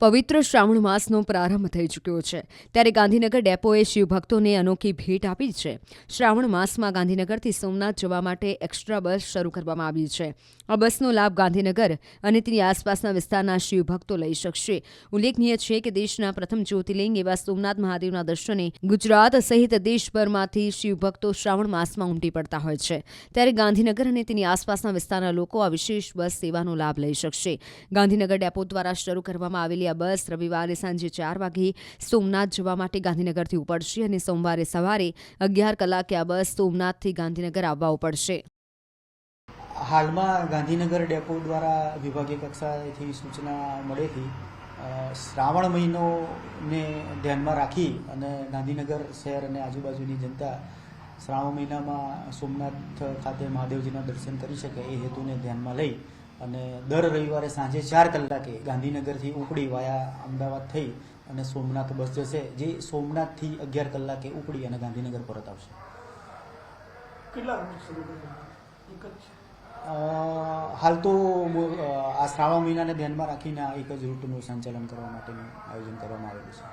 પવિત્ર શ્રાવણ માસનો પ્રારંભ થઈ ચૂક્યો છે ત્યારે ગાંધીનગર ડેપોએ શિવભક્તોને અનોખી ભેટ આપી છે। શ્રાવણ માસમાં ગાંધીનગરથી સોમનાથ જવા માટે એક્સ્ટ્રા બસ શરૂ કરવામાં આવી છે। આ બસનો લાભ ગાંધીનગર અને તેની આસપાસના વિસ્તારના શિવભક્તો લઈ શકશે। ઉલ્લેખનીય છે કે દેશના પ્રથમ જ્યોતિર્લિંગ એવા સોમનાથ મહાદેવના દર્શને ગુજરાત સહિત દેશભરમાંથી શિવભક્તો શ્રાવણ માસમાં ઉમટી પડતા હોય છે, ત્યારે ગાંધીનગર અને તેની આસપાસના વિસ્તારના લોકો આ વિશેષ બસ સેવાનો લાભ લઈ શકશે। ગાંધીનગર ડેપો દ્વારા શરૂ કરવામાં આવેલી આ બસ રવિવારે સાંજે 4 વાગે સોમનાથ જવા માટે ગાંધીનગરથી ઉપડશે અને સોમવારે સવારે 11 કલાકે આ બસ સોમનાથથી ગાંધીનગર આવવા ઉપડશે। હાલમાં ગાંધીનગર ડેપો દ્વારા વિભાગીય કક્ષાએથી સૂચના મળેથી શ્રાવણ મહિનોને ધ્યાનમાં રાખી અને ગાંધીનગર શહેર અને આજુબાજુની જનતા શ્રાવણ મહિનામાં સોમનાથ ખાતે મહાદેવજીના દર્શન કરી શકે એ હેતુને ધ્યાનમાં લઈ અને દર રવિવારે સાંજે 4 કલાકે ગાંધીનગરથી ઉપડી વાયા અમદાવાદ થઈ અને સોમનાથ બસ જશે, જે સોમનાથથી 11 કલાકે ઉપડી અને ગાંધીનગર પરત આવશે। હાલ તો આ શ્રાવણ મહિનાને ધ્યાનમાં રાખીને એક જ રૂટનું સંચાલન કરવા માટેનું આયોજન કરવામાં આવેલું છે।